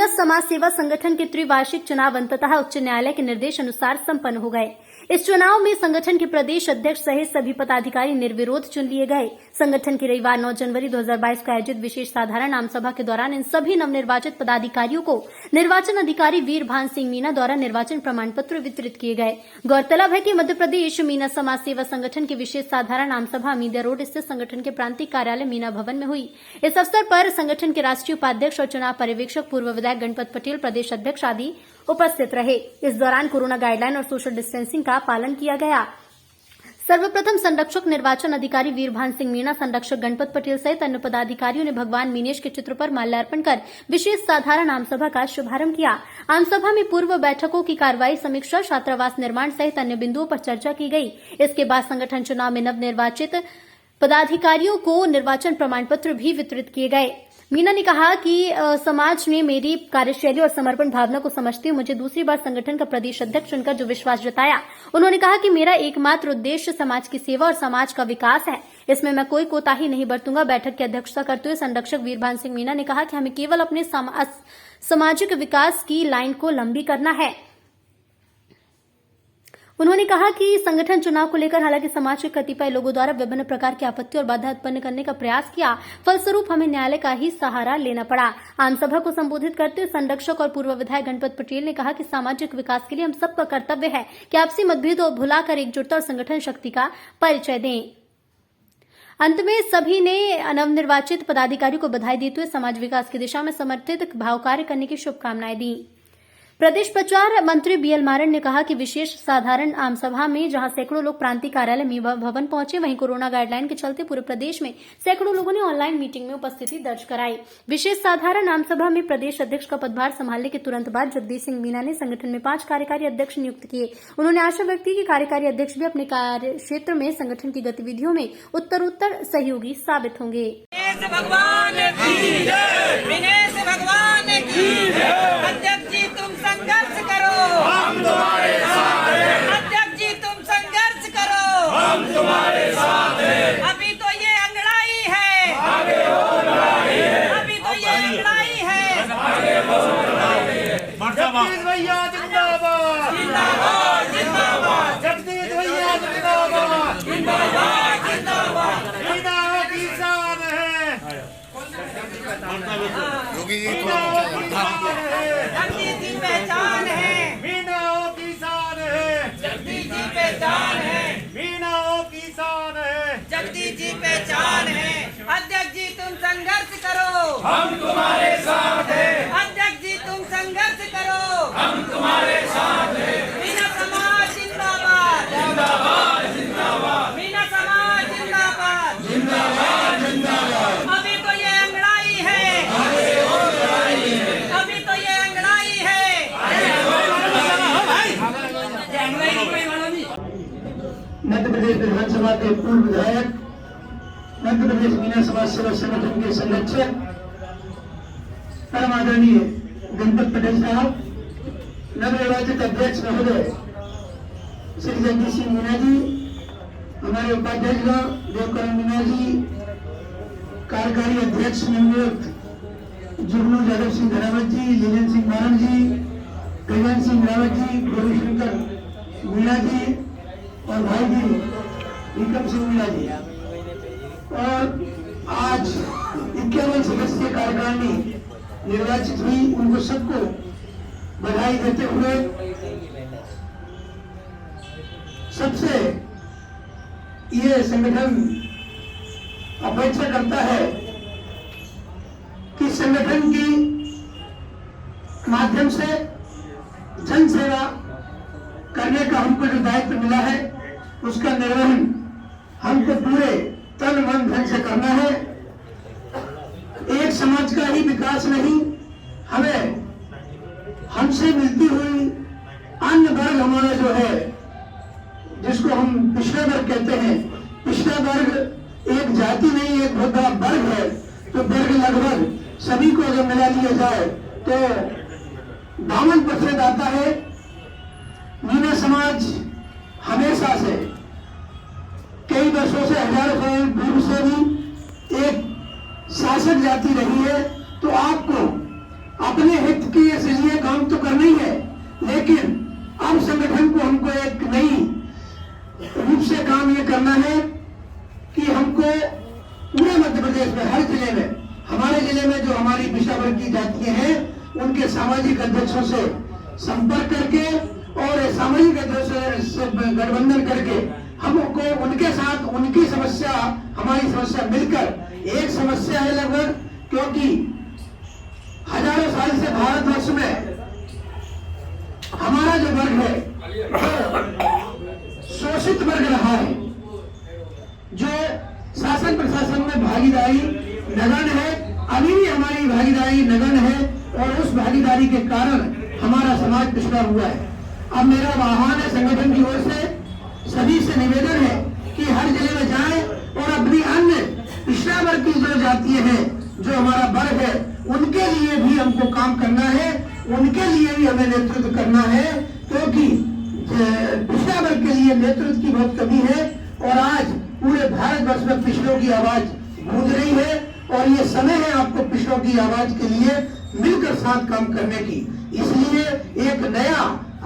मीना समाज सेवा संगठन के त्रिवार्षिक चुनाव अंततः उच्च न्यायालय के निर्देश अनुसार संपन्न हो गए। इस चुनाव में संगठन के प्रदेश अध्यक्ष सहित सभी पदाधिकारी निर्विरोध चुन लिए गए। संगठन की रविवार 9 जनवरी 2022 को आयोजित विशेष साधारण आम सभा के दौरान इन सभी नवनिर्वाचित पदाधिकारियों को निर्वाचन अधिकारी वीरभान सिंह मीना द्वारा निर्वाचन प्रमाण पत्र वितरित किए गए। गौरतलब है कि मध्य प्रदेश मीना समाज सेवा संगठन की विशेष साधारण आम सभा मीडिया रोड स्थित संगठन के प्रांतीय कार्यालय मीना भवन में हुई। इस अवसर पर संगठन के राष्ट्रीय उपाध्यक्ष और चुनाव पर्यवेक्षक पूर्व विधायक गणपत पटेल, प्रदेश अध्यक्ष आदि उपस्थित रहे। इस दौरान कोरोना गाइडलाइन और सोशल डिस्टेंसिंग का पालन किया गया। सर्वप्रथम संरक्षक निर्वाचन अधिकारी वीरभान सिंह मीना, संरक्षक गणपत पटेल सहित अन्य पदाधिकारियों ने भगवान मीनेश के चित्र पर माल्यार्पण कर विशेष साधारण आम सभा का शुभारंभ किया। आम सभा में पूर्व बैठकों की कार्रवाई, समीक्षा, छात्रावास निर्माण सहित अन्य बिंदुओं पर चर्चा की गई। इसके बाद संगठन चुनाव में नवनिर्वाचित पदाधिकारियों को निर्वाचन प्रमाण पत्र भी वितरित किए गए। मीना ने कहा कि समाज ने मेरी कार्यशैली और समर्पण भावना को समझते हुए मुझे दूसरी बार संगठन का प्रदेश अध्यक्ष चुनकर जो विश्वास जताया। उन्होंने कहा कि मेरा एकमात्र उद्देश्य समाज की सेवा और समाज का विकास है। इसमें मैं कोई कोताही नहीं बरतूंगा। बैठक की अध्यक्षता करते हुए संरक्षक वीरभान सिंह मीना ने कहा कि हमें केवल अपने सामाजिक विकास की लाइन को लंबी करना है। उन्होंने कहा कि संगठन चुनाव को लेकर हालांकि समाज के कतिपय लोगों द्वारा विभिन्न प्रकार की आपत्ति और बाधा उत्पन्न करने का प्रयास किया, फलस्वरूप हमें न्यायालय का ही सहारा लेना पड़ा। आम सभा को संबोधित करते हुए संरक्षक और पूर्व विधायक गणपत पटेल ने कहा कि सामाजिक विकास के लिए हम सबका कर्तव्य है कि आपसी मतभेद को भुलाकर एकजुटता और संगठन शक्ति का परिचय दें। अंत में सभी ने नवनिर्वाचित पदाधिकारियों को बधाई देते हुए समाज विकास की दिशा में समर्पित भाव कार्य करने की शुभकामनाएं दी। प्रदेश प्रचार मंत्री बीएल मारन ने कहा कि विशेष साधारण आम सभा में जहां सैकड़ों लोग प्रांतीय कार्यालय मीना भवन पहुंचे, वहीं कोरोना गाइडलाइन के चलते पूरे प्रदेश में सैकड़ों लोगों ने ऑनलाइन मीटिंग में उपस्थिति दर्ज कराई। विशेष साधारण आम सभा में प्रदेश अध्यक्ष का पदभार संभालने के तुरंत बाद जगदीश सिंह मीना ने संगठन में 5 कार्यकारी अध्यक्ष नियुक्त किए। उन्होंने आशा व्यक्त की कि कार्यकारी अध्यक्ष भी अपने कार्य क्षेत्र में संगठन की गतिविधियों में उत्तरोत्तर सहयोगी साबित होंगे। संघर्ष करो, हम तुम्हारे साथ हैं। अध्यक्ष जी तुम संघर्ष करो, हम तुम्हारे साथ हैं। अभी तो ये अंगड़ाई है, आगे और लड़ाई है। अभी तो ये अंगड़ाई है, आगे और लड़ाई है। जगदीश भैया जिंदाबाद, जिंदाबाद, जिंदाबाद। जगदीश भैया जिंदाबाद, जिंदाबाद, जिंदाबाद। मीना की शान है, योगी जी जगदीश जी पहचान है, मीना की शान है। जगदीश जी पहचान है, मीना की शान है। जगदीश जी पहचान है। अध्यक्ष जी तुम संघर्ष करो, हम तुम्हारे साथ हैं। अध्यक्ष जी तुम संघर्ष करो, हम तुम्हारे साथ हैं। मीना समाज जिंदाबाद, जिंदाबाद, जिंदाबाद। मीना समाज जिंदाबाद, जिंदाबाद, जिंदाबाद। अभी तो ये अंगड़ाई है, आगे और लड़ाई है। अभी तो ये अंगड़ाई है। मध्य प्रदेश विधानसभा के पूर्व विधायक, मध्य प्रदेश मीना समाज सेवा संगठन के संरक्षक परम आदरणीय गणपत पटेल साहब, नवनिर्वाचित अध्यक्ष महोदय श्री जगदीश सिंह मीना जी, हमारे उपाध्यक्ष देवकरण मीना जी, कार्यकारी अध्यक्ष नवनियुक्त जुगनू यादव सिंह धरावत जी, लीलन सिंह मारन जी, कल्याण सिंह रावत जी, गौरीशंकर मीना जी और भाई जी विक्रम सिंह मीना जी। और आज 51 सदस्यीय कार्यकारिणी निर्वाचित हुई, उनको सबको बधाई देते हुए सबसे ये संगठन अपेक्षा करता है कि संगठन की माध्यम से जन सेवा करने का हमको जो दायित्व मिला है, उसका निर्वहन हमको पूरे तन मन धन से करना है। एक समाज का ही विकास नहीं, हमें हमसे मिलती हुई अन्य वर्ग हमारा जो है, जिसको हम पिछड़ा वर्ग कहते हैं, पिछड़ा वर्ग एक जाति नहीं, एक बहुत बड़ा वर्ग है। तो वर्ग लगभग सभी को अगर मिला लिया जाए तो 52% आता है। मीना समाज हमेशा से कई वर्षों से, हजारों साल पूर्व से भी एक शासक जाति रही है। तो आपको अपने हित की वर्ग की जातियां हैं उनके सामाजिक अध्यक्षों से संपर्क करके और सामाजिक अध्यक्षों से गठबंधन करके हमको उनके साथ उनकी समस्या हमारी समस्या मिलकर एक समस्या है लगभग, क्योंकि हजारों साल से भारतवर्ष में हमारा जो वर्ग है शोषित वर्ग रहा है, जो शासन प्रशासन में भागीदारी नगण्य है, अभी भी हमारी भागीदारी नगण्य है और उस भागीदारी के कारण हमारा समाज पिछड़ा हुआ है। अब मेरा आह्वान है संगठन की ओर से सभी से निवेदन है कि हर जिले में जाएं और अपनी अन्य पिछड़ा वर्ग की जो जातियां हैं, जो हमारा वर्ग है, उनके लिए भी हमको काम करना है, उनके लिए भी हमें नेतृत्व करना है, क्योंकि पिछड़ा वर्ग के लिए नेतृत्व की बहुत कमी है और आज पूरे भारतवर्ष में पिछड़ों की आवाज गूंज रही है और ये समय है आपको पिछड़ों की आवाज के लिए मिलकर साथ काम करने की। इसलिए एक नया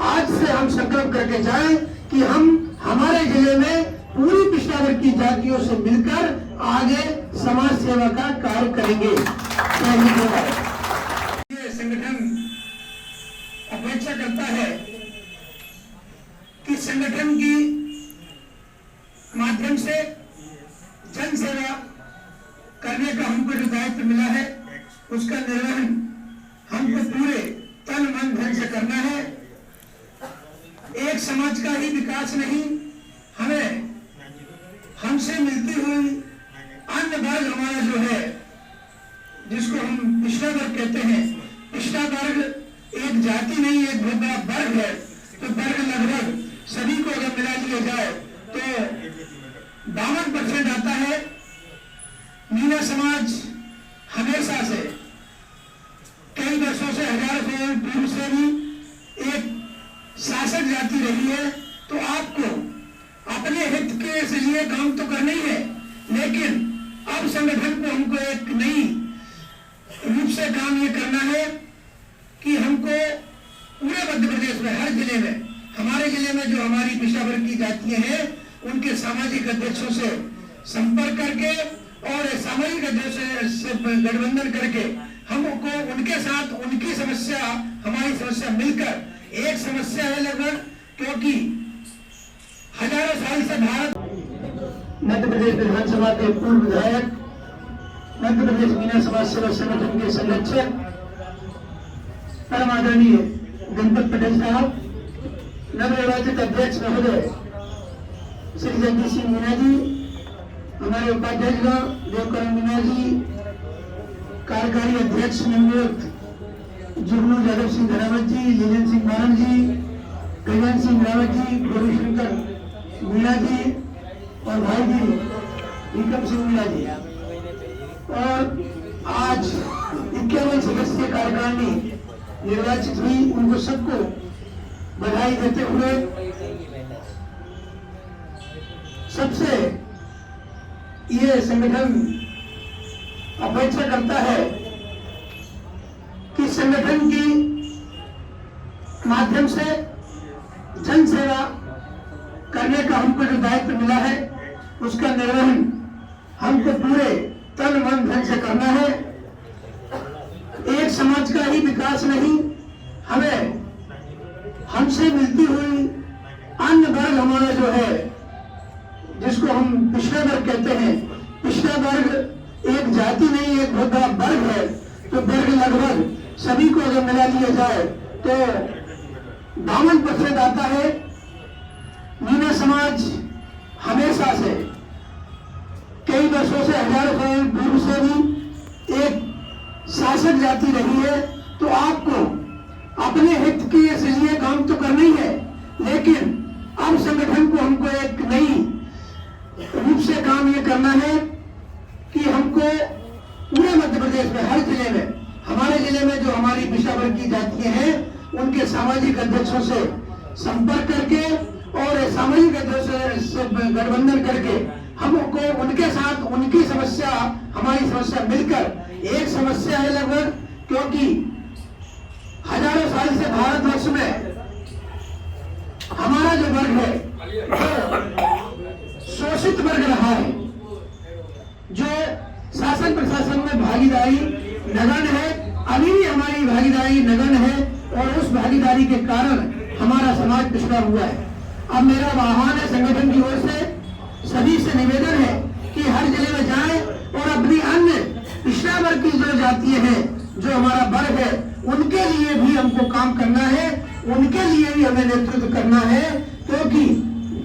आज से हम संकल्प करके जाएं कि हम हमारे जिले में पूरी पिछड़ा वर्ग की जातियों से मिलकर आगे समाज सेवा का कार्य करेंगे। ये संगठन अपेक्षा करता है कि संगठन की माध्यम से जन सेवा करने का हमको जो दायित्व मिला है उसका निर्वहन हमको पूरे तन मन धन से करना है। एक समाज का ही विकास नहीं, हमें हमसे मिलती हुई अन्य वर्ग हमारा जो है, जिसको हम पिछड़ा वर्ग कहते हैं, पिछड़ा वर्ग एक जाति नहीं, एक बहुत बड़ा वर्ग है। तो वर्ग लगभग सभी को अगर मिला लिया जाए तो 52% आता है। मीना समाज हमेशा से कई वर्षों से, हजारों साल पूर्व से भी एक शासक जाति रही है। तो आपको अपने हित के लिए काम तो करना ही है, लेकिन अब संगठन को हमको एक नई रूप से काम ये करना है कि हमको पूरे मध्य प्रदेश में हर जिले में, हमारे जिले में जो हमारी पिछड़ा वर्ग की जातियां हैं उनके सामाजिक अध्यक्षों से संपर्क करके और सामाजिक अध्यक्षों से गठबंधन करके हमको उनके साथ उनकी समस्या हमारी समस्या मिलकर एक समस्या है लगभग, क्योंकि हजारों साल से भारत मध्य प्रदेश विधानसभा के पूर्व विधायक, मध्य प्रदेश मीना समाज सेवा संगठन के संरक्षक परम आदरणीय गणपत पटेल साहब, नवनिर्वाचित अध्यक्ष महोदय श्री जगदीश सिंह मीना जी, हमारे उपाध्यक्ष देवकरण मीना जी, कार्यकारी अध्यक्ष नियुक्त जुगनू यादव सिंह धरावत जी, लीलन सिंह मारन जी, कल्याण सिंह रावत जी, गौरीशंकर मीणा जी और भाई जी विक्रम सिंह मीणा जी, और आज 51 सदस्यीय कार्यकारिणी निर्वाचित हुई, उनको सबको बधाई देते हुए सबसे ये संगठन अपेक्षा करता है कि संगठन की माध्यम से जन सेवा करने का हमको जो दायित्व मिला है उसका निर्वहन हमको पूरे तन मन धन से करना है। एक समाज का ही विकास नहीं, हमें हमसे मिलती हुई अन्य वर्ग हमारा जो है, जिसको हम पिछड़ा वर्ग कहते हैं, पिछड़ा वर्ग एक जाति नहीं, एक बहुत बड़ा वर्ग है। तो वर्ग लगभग सभी को अगर मिला लिया जाए तो 52% आता है। मीना समाज हमेशा से कई वर्षों से, हजारों साल पूर्व से भी एक शासक जाति रही है। तो आपको अपने हित के लिए काम तो करना ही है, लेकिन अब संगठन को हमको एक नई रूप से काम ये करना है कि हमको पूरे मध्य प्रदेश में हर जिले में, हमारे जिले में जो हमारी पिछड़ा वर्ग की जातियां हैं उनके सामाजिक अध्यक्षों से संपर्क करके और सामाजिक अध्यक्षों से गठबंधन करके हमको उनके साथ उनकी समस्या हमारी समस्या मिलकर एक समस्या है लगभग, क्योंकि हजारों साल से भारतवर्ष में हमारा जो वर्ग है शोषित वर्ग रहा है, जो शासन प्रशासन में भागीदारी नगण्य है, अभी भी हमारी भागीदारी नगण्य है और उस भागीदारी के कारण हमारा समाज पिछड़ा हुआ है। अब मेरा आह्वान है संगठन की ओर से, सभी से निवेदन है कि हर जिले में जाएं और अपनी अन्य पिछड़ा वर्ग की जो जातियां हैं, जो हमारा वर्ग है, उनके लिए भी हमको काम करना है, उनके लिए भी हमें नेतृत्व करना है, क्योंकि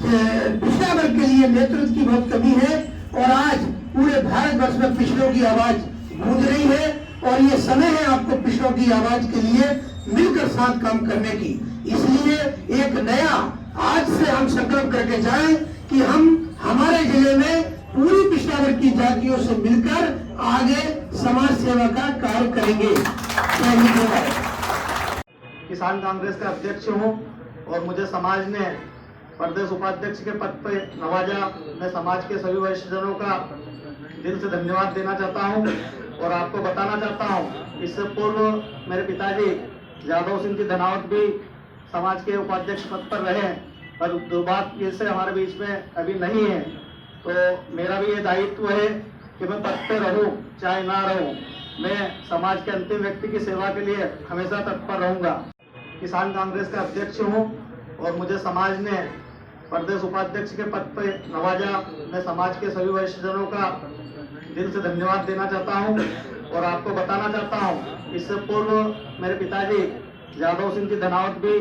पिछड़ा वर्ग के लिए नेतृत्व की बहुत कमी है और आज पूरे भारतवर्ष में पिछड़ों की आवाज गूंज रही है और ये समय है आपको पिछड़ों की आवाज के लिए मिलकर साथ काम करने की। इसलिए एक नया आज से हम संकल्प करके जाएं कि हम हमारे जिले में पूरी पिछड़ा वर्ग की जातियों से मिलकर आगे समाज सेवा का कार्य करेंगे। किसान कांग्रेस का अध्यक्ष हूं और मुझे समाज ने प्रदेश उपाध्यक्ष के पद पर नवाजा। मैं समाज के सभी वरिष्ठजनों का दिल से धन्यवाद देना चाहता हूं और आपको बताना चाहता हूं, इससे पूर्व मेरे पिताजी यादव सिंह जी धनावत भी समाज के उपाध्यक्ष पद पर रहे, पर दुर्भाग्य से हमारे बीच में अभी नहीं है। तो मेरा भी ये दायित्व है कि मैं पद पे रहूं चाहे ना रहूं, मैं समाज के अंतिम व्यक्ति की सेवा के लिए हमेशा तत्पर रहूंगा। किसान कांग्रेस का अध्यक्ष हूं और मुझे समाज ने प्रदेश उपाध्यक्ष के पद पर नवाजा। मैं समाज के सभी वरिष्ठजनों का दिल से धन्यवाद देना चाहता हूं और आपको बताना चाहता हूं, इससे पूर्व मेरे पिताजी यादव सिंह जी धनावत भी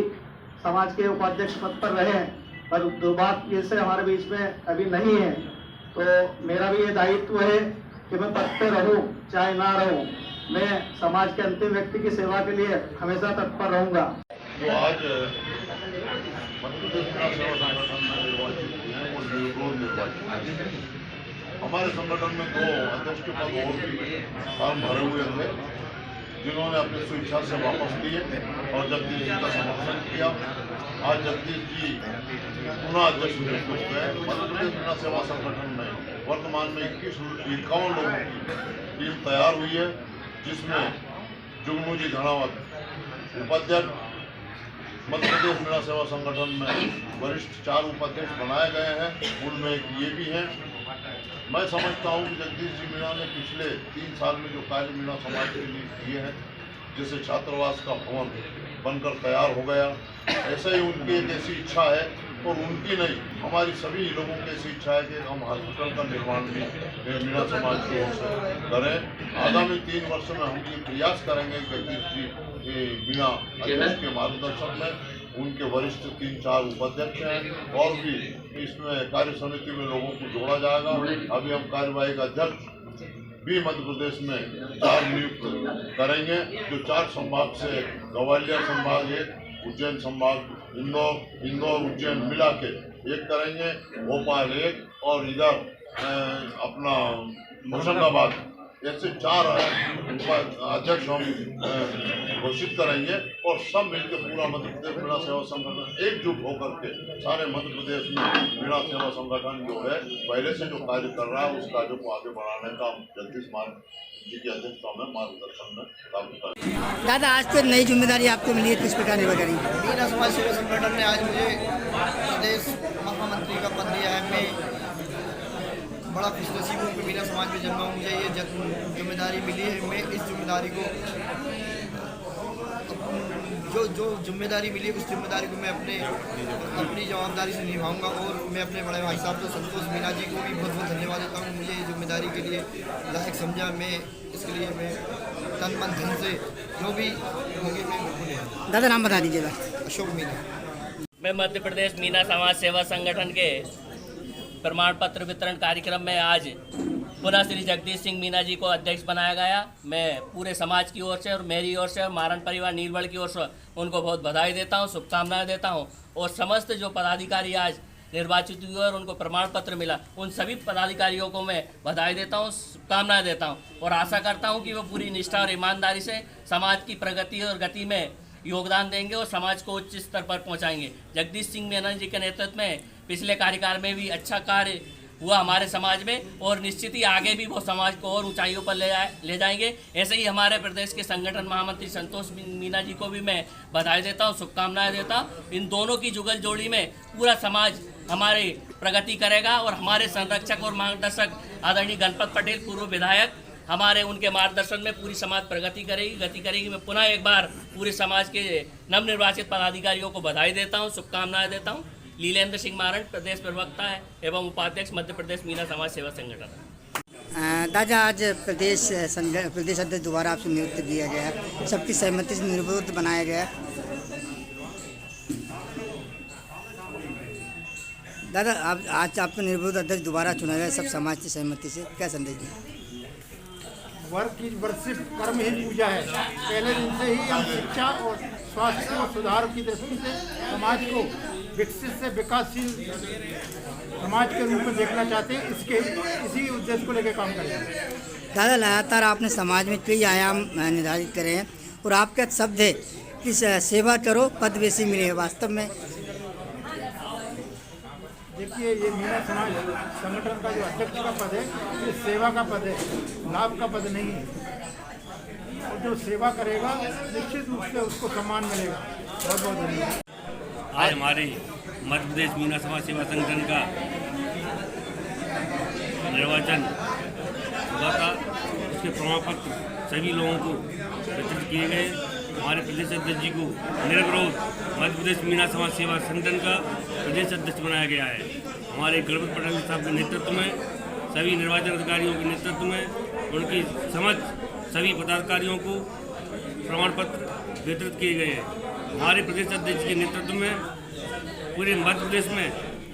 समाज के उपाध्यक्ष पद पर रहे, पर दुर्भाग्य से हमारे बीच में अभी नहीं है। तो मेरा भी ये दायित्व है कि मैं पद पे रहूं चाहे ना रहूं, मैं समाज के अंतिम व्यक्ति की सेवा के लिए हमेशा तत्पर रहूंगा। जो आज मध्य प्रदेश सेवा संगठन में निर्वाचित हुए हैं वो निर्वाचित हैं। हमारे संगठन में 2 अध्यक्ष के पद और भी फॉर्म भरे हुए थे, जिन्होंने अपनी स्वेच्छा से वापस लिए और जगदीश जी का समर्थन किया। आज जगदीश जी पुनः अध्यक्ष नियुक्त हो गए। मध्य प्रदेश सेवा संगठन में वर्तमान में 51 लोगों की टीम तैयार हुई है, जिसमें जुगनू जी धनावत उपाध्यक्ष, मध्य प्रदेश मीणा सेवा संगठन में वरिष्ठ 4 उपाध्यक्ष बनाए गए हैं, उनमें एक ये भी हैं। मैं समझता हूँ कि जगदीश जी मीणा ने पिछले 3 साल में जो कार्य मीणा समाज के लिए किए हैं, जैसे छात्रावास का भवन बनकर तैयार हो गया, ऐसे ही उनकी एक ऐसी इच्छा है और उनकी नहीं, हमारी सभी लोगों की ऐसी इच्छा है कि हम हॉस्पिटल का निर्माण भी मीणा समाज की ओर से करें। आगामी 3 वर्षों में हम ये प्रयास करेंगे कि जगदीश जी मीणा अध्यक्ष के मार्गदर्शन में उनके वरिष्ठ 3-4 उपाध्यक्ष हैं और भी इसमें कार्य समिति में लोगों को जोड़ा जाएगा। अभी हम कार्यवाही का अध्यक्ष भी मध्य प्रदेश में 4 नियुक्त करेंगे, जो 4 संभाग से ग्वालियर संभाग 1, उज्जैन संभाग इंदौर उज्जैन मिला के 1 करेंगे, भोपाल 1 और इधर अपना होशंगाबाद, ऐसे 4 अध्यक्ष हम घोषित करेंगे और सब मिलकर पूरा मध्य प्रदेश मीणा सेवा संगठन एकजुट होकर के सारे मध्य प्रदेश में मीणा सेवा संगठन जो है पहले से जो कार्य कर रहा है उस कार्य को आगे बढ़ाने का जगदीश जी की अध्यक्षता में मार्गदर्शन में काम करेंगे। दादा, आज तो नई जिम्मेदारी आपको मिली है, किस प्रकार निर्वाह करेंगे? मीणा समाज सेवा संगठन ने आज मुझे प्रदेश महामंत्री का पद दिया है। मैं बड़ा खुशनसीब हूँ कि मीणा समाज में जन्मा हूँ, मुझे ये जिम्मेदारी मिली है। मैं इस जिम्मेदारी को जो जिम्मेदारी मिली है उस जिम्मेदारी को मैं अपनी जवाबदारी से निभाऊंगा और मैं अपने बड़े भाई साहब तो संतोष मीणा जी को भी बहुत बहुत धन्यवाद देता हूँ। मुझे ये जिम्मेदारी के लिए लायक समझा, मैं इसके लिए मैं तन मन धन से जो भी होगी मैं बिल्कुल। दादा, नाम बता दीजिएगा। अशोक मीणा। मैं मध्य प्रदेश मीणा समाज सेवा संगठन के प्रमाण पत्र वितरण कार्यक्रम में आज पुनः श्री जगदीश सिंह मीणा जी को अध्यक्ष बनाया गया। मैं पूरे समाज की ओर से और मेरी ओर से और मारण परिवार नीलवड़ की ओर से उनको बहुत बधाई देता हूं, शुभकामनाएं देता हूं और समस्त जो पदाधिकारी आज निर्वाचित हुए और उनको प्रमाण पत्र मिला, उन सभी पदाधिकारियों को मैं बधाई देता हूं, शुभकामनाएं देता हूं और आशा करता हूं कि वो पूरी निष्ठा और ईमानदारी से समाज की प्रगति और गति में योगदान देंगे और समाज को उच्च स्तर पर पहुंचाएंगे। जगदीश सिंह मीणा जी के नेतृत्व में पिछले कार्यकाल में भी अच्छा कार्य हुआ हमारे समाज में और निश्चित ही आगे भी वो समाज को और ऊंचाइयों पर ले जाएंगे। ऐसे ही हमारे प्रदेश के संगठन महामंत्री संतोष मीणा जी को भी मैं बधाई देता हूँ, शुभकामनाएं देता हूँ। इन दोनों की जुगल जोड़ी में पूरा समाज हमारी प्रगति करेगा और हमारे संरक्षक और मार्गदर्शक आदरणीय गणपत पटेल पूर्व विधायक हमारे उनके मार्गदर्शन में पूरी समाज प्रगति करेगी, गति करेगी। मैं पुनः एक बार पूरे समाज के नवनिर्वाचित पदाधिकारियों को बधाई देता हूँ, शुभकामनाएं देता हूँ। लीलेंद्र सिंह मारण प्रदेश प्रवक्ता है एवं उपाध्यक्ष मध्य प्रदेश मीना समाज सेवा संगठन। दादा, आज प्रदेश अध्यक्ष दोबारा आपसे नियुक्त किया गया है, सबकी सहमति से निर्विरोध बनाया गया है। दादा, आज आपका निर्विरोध अध्यक्ष दोबारा चुना गया, सब समाज की सहमति से, क्या संदेश दें? वर्क इज वर्शिप, कर्म ही पूजा है। पहले दिन से ही हम शिक्षा और स्वास्थ्य और सुधार की दृष्टि से समाज को विकसित से विकासशील समाज के रूप में देखना चाहते हैं। इसी उद्देश्य को लेकर काम करेंगे। दादा, लगातार आपने समाज में कई आयाम निर्धारित करे हैं और आपका शब्द है कि सेवा करो पद वैसे मिले। वास्तव में देखिए, ये मीना समाज संगठन का जो अध्यक्ष का पद है, ये सेवा का पद है, लाभ का पद नहीं है। और जो सेवा करेगा निश्चित रूप से उसको सम्मान मिलेगा। बहुत बहुत धन्यवाद। आज हमारे मध्य प्रदेश मीना समाज सेवा संगठन का निर्वाचन हुआ था। उसके प्रमाण पत्र सभी लोगों को वितरित किए गए। हमारे प्रदेश अध्यक्ष जी को निर्विरोध मध्य प्रदेश मीना समाज सेवा संगठन का प्रदेश अध्यक्ष बनाया गया है। हमारे गणपत पटेल साहब के नेतृत्व में, सभी निर्वाचन अधिकारियों के नेतृत्व में, उनकी समझ सभी पदाधिकारियों को प्रमाण पत्र वितरित किए गए हैं। हमारे प्रदेश अध्यक्ष के नेतृत्व में पूरे मध्य प्रदेश में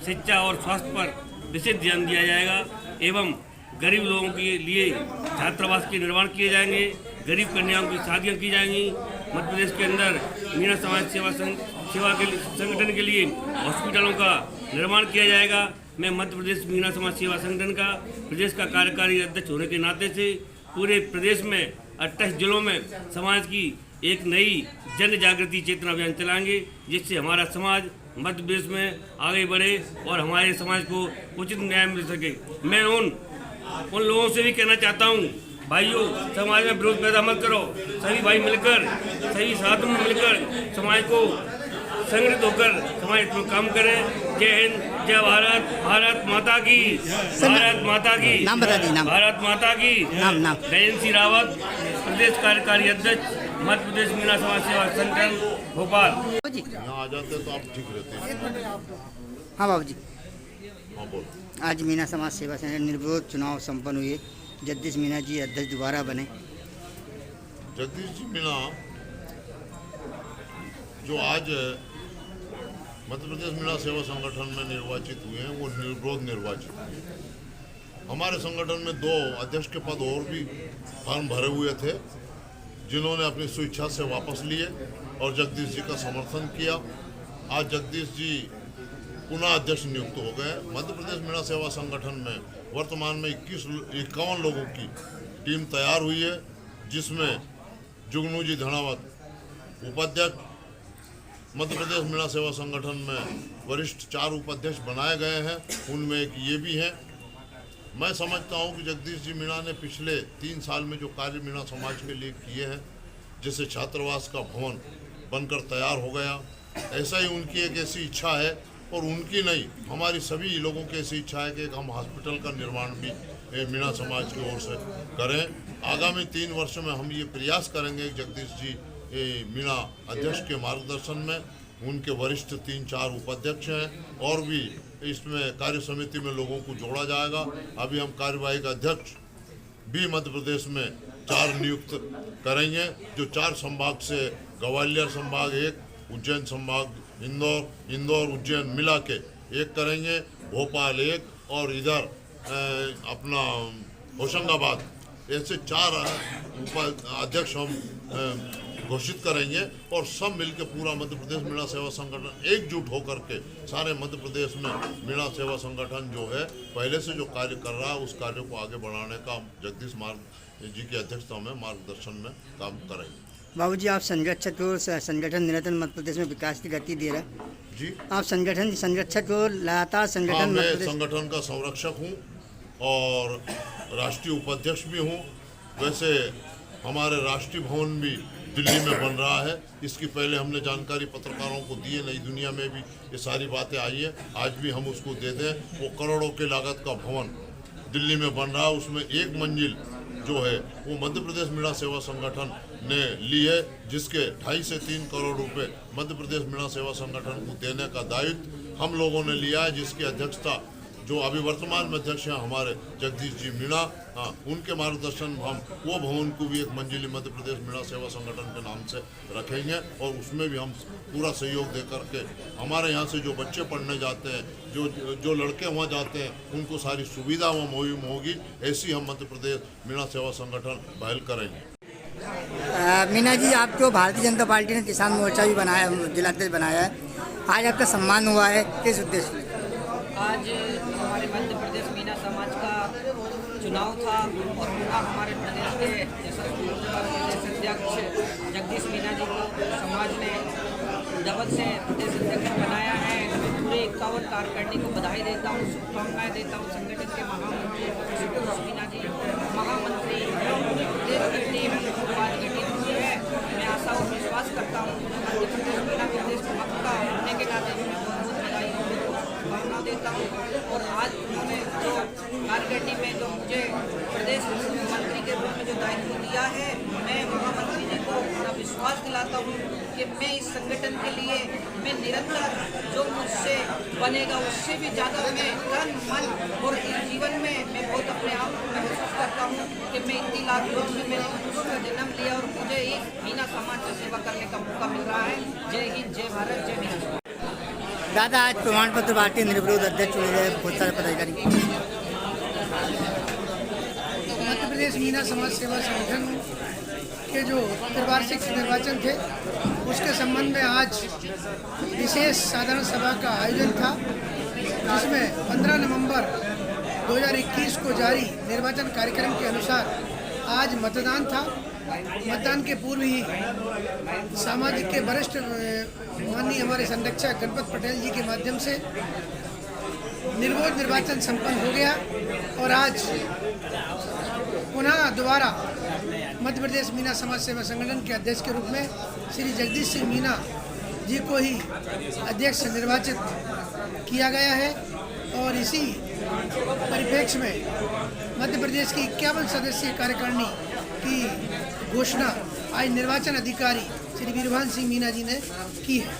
शिक्षा और स्वास्थ्य पर विशेष ध्यान दिया जाएगा एवं गरीब लोगों के लिए छात्रावास के निर्माण किए जाएंगे, गरीब कन्याओं की शादियाँ की जाएंगी। मध्य प्रदेश के अंदर मीना समाज सेवा के संगठन के लिए हॉस्पिटलों का निर्माण किया जाएगा। मैं मध्य प्रदेश मीना समाज सेवा संगठन का प्रदेश का कार्यकारी अध्यक्ष होने के नाते से पूरे प्रदेश में 28 जिलों में समाज की एक नई जन जागृति चेतना अभियान चलाएंगे, जिससे हमारा समाज मध्य प्रदेश में आगे बढ़े और हमारे समाज को उचित न्याय मिल सके। मैं उन लोगों से भी कहना चाहता हूँ, भाइयों, समाज में विरोध पैदा मत करो। सभी भाई मिलकर, सभी साथ में मिलकर समाज को संगठित होकर समाज में काम करें। जय हिंद, जय भारत, भारत माता की, भारत माता की, नाम बता दी, नाम। भारत माता की, नाम। जयंत सिंह रावत, प्रदेश कार्यकारी अध्यक्ष मध्य प्रदेश मीना समाज सेवा संगठन भोपाल। यहाँ आ जाते तो आप ठीक रहते। हाँ बाबू जी, हाँ बोल। आज मीना समाज सेवा संगठन निर्विरोध चुनाव संपन्न हुए, जगदीश मीना जी अध्यक्ष दोबारा बने। जगदीश जी मीना जो आज मध्य प्रदेश मीना सेवा संगठन में निर्वाचित हुए हैं, वो निर्विरोध निर्वाचित। हमारे संगठन में 2 अध्यक्ष के पद और भी फॉर्म भरे हुए थे, जिन्होंने अपनी स्वेच्छा से वापस लिए और जगदीश जी का समर्थन किया। आज जगदीश जी पुनः अध्यक्ष नियुक्त हो गए। मध्य प्रदेश मीना सेवा संगठन में वर्तमान में 51 लोगों की टीम तैयार हुई है, जिसमें जुगनू जी धनावत उपाध्यक्ष, मध्य प्रदेश मीना सेवा संगठन में वरिष्ठ 4 उपाध्यक्ष बनाए गए हैं, उनमें एक ये भी हैं। मैं समझता हूं कि जगदीश जी मीना ने पिछले 3 साल में जो कार्य मीना समाज के लिए किए हैं, जैसे छात्रावास का भवन बनकर तैयार हो गया, ऐसा ही उनकी एक ऐसी इच्छा है, और उनकी नहीं, हमारी सभी लोगों की ऐसी इच्छा है कि हम हॉस्पिटल का निर्माण भी मीना समाज की ओर से करें। आगामी 3 वर्षों में हम ये प्रयास करेंगे कि जगदीश जी मीना अध्यक्ष के मार्गदर्शन में, उनके वरिष्ठ 3-4 उपाध्यक्ष हैं और भी इसमें कार्य समिति में लोगों को जोड़ा जाएगा। अभी हम कार्यवाही अध्यक्ष भी मध्य प्रदेश में 4 नियुक्त करेंगे, जो 4 संभाग से ग्वालियर संभाग 1, उज्जैन संभाग इंदौर उज्जैन मिला के 1 करेंगे, भोपाल 1 और इधर अपना होशंगाबाद, ऐसे 4 अध्यक्ष हम घोषित करेंगे और सब मिलकर पूरा मध्य प्रदेश मीना सेवा संगठन एकजुट होकर के सारे मध्य प्रदेश में मीना सेवा संगठन जो है पहले से जो कार्य कर रहा है, उस कार्य को आगे बढ़ाने का जगदीश जी की अध्यक्षता में मार्गदर्शन में काम करेंगे। बाबूजी, आप संरक्षक हो, संगठन निरंतर मध्य प्रदेश में विकास की गति दे रहा है जी। आप संरक्षक हो, लगातार संगठन। हाँ, मैं संगठन का संरक्षक हूँ और राष्ट्रीय उपाध्यक्ष भी हूँ। वैसे हमारे राष्ट्रीय भवन भी दिल्ली में बन रहा है, इसकी पहले हमने जानकारी पत्रकारों को दी है, नई दुनिया में भी ये सारी बातें आई है, आज भी हम उसको दे दें। वो करोड़ों के लागत का भवन दिल्ली में बन रहा है, उसमें 1 मंजिल जो है वो मध्य प्रदेश मीणा सेवा संगठन ने ली है, जिसके 2.5 से 3 करोड़ रुपए मध्य प्रदेश मीणा सेवा संगठन को देने का दायित्व हम लोगों ने लिया है, जिसकी अध्यक्षता जो अभी वर्तमान में अध्यक्ष हैं हमारे जगदीश जी मीणा, उनके मार्गदर्शन में हम वो भवन को भी एक मंजिली मध्य प्रदेश मीणा सेवा संगठन के नाम से रखेंगे और उसमें भी हम पूरा सहयोग दे करके हमारे यहाँ से जो बच्चे पढ़ने जाते हैं, जो लड़के वहाँ जाते हैं, उनको सारी सुविधा वहाँ मुहैया होगी, ऐसी हम मध्य प्रदेश मीणा सेवा संगठन पहल करेंगे। मीना जी, आपको भारतीय जनता पार्टी ने किसान मोर्चा भी बनाया, जिलाध्यक्ष बनाया है, आज आपका सम्मान हुआ है, किस उद्देश्य में? आज हमारे मध्य प्रदेश मीना समाज का चुनाव था और पुनः हमारे प्रदेश के यशस्वी प्रदेश अध्यक्ष जगदीश मीना जी को समाज ने डबल से प्रदेश अध्यक्ष बनाया है। पूरे 51 कार्यकारिणी को बधाई देता हूँ, शुभकामनाएं देता हूँ। संगठन के महामंत्री संतोष मीना जी महामंत्री प्रदेश की टीम आज गठित हुई है। मैं आशा और विश्वास करता हूँ मध्य प्रदेश मीना प्रदेश का होने के नाते बहुत बधाई शुभकामना देता हूँ। और आज उन्होंने जो कार्यकारिणी में जो मुझे प्रदेश मंत्री के रूप में जो दायित्व दिया है, मैं महामंत्री जी को पूरा विश्वास दिलाता हूँ कि मैं इस संगठन के लिए मैं निरंतर जो मुझसे बनेगा उससे भी ज़्यादा मैं तन मन और इस जीवन में मैं बहुत अपने आप को महसूस करता हूँ कि मैं इतनी लाख लोगों में मैंने पुरुष का जन्म लिया और मुझे एक मीना समाज की सेवा करने का मौका मिल रहा है। जय हिंद, जय भारत, जय मीना। दादा, आज प्रमाण पत्र पार्टी निर्विरोध अध्यक्ष चुने गए बहुत सारे पदाधिकारी। मध्य प्रदेश मीना समाज सेवा संगठन के जो त्रिवार्षिक निर्वाचन थे उसके संबंध में आज विशेष साधारण सभा का आयोजन था, जिसमें 15 नवंबर 2021 को जारी निर्वाचन कार्यक्रम के अनुसार आज मतदान था। मतदान के पूर्व ही सामाजिक के वरिष्ठ माननीय हमारे संरक्षक गणपत पटेल जी के माध्यम से निर्विरोध निर्वाचन संपन्न हो गया और आज पुनः दोबारा मध्य प्रदेश मीना समाज सेवा संगठन के अध्यक्ष के रूप में श्री जगदीश सिंह मीना जी को ही अध्यक्ष निर्वाचित किया गया है। और इसी परिप्रेक्ष्य में मध्य प्रदेश की 51 सदस्यीय कार्यकारिणी की घोषणा आज निर्वाचन अधिकारी श्री वीरभान सिंह मीना जी ने की है।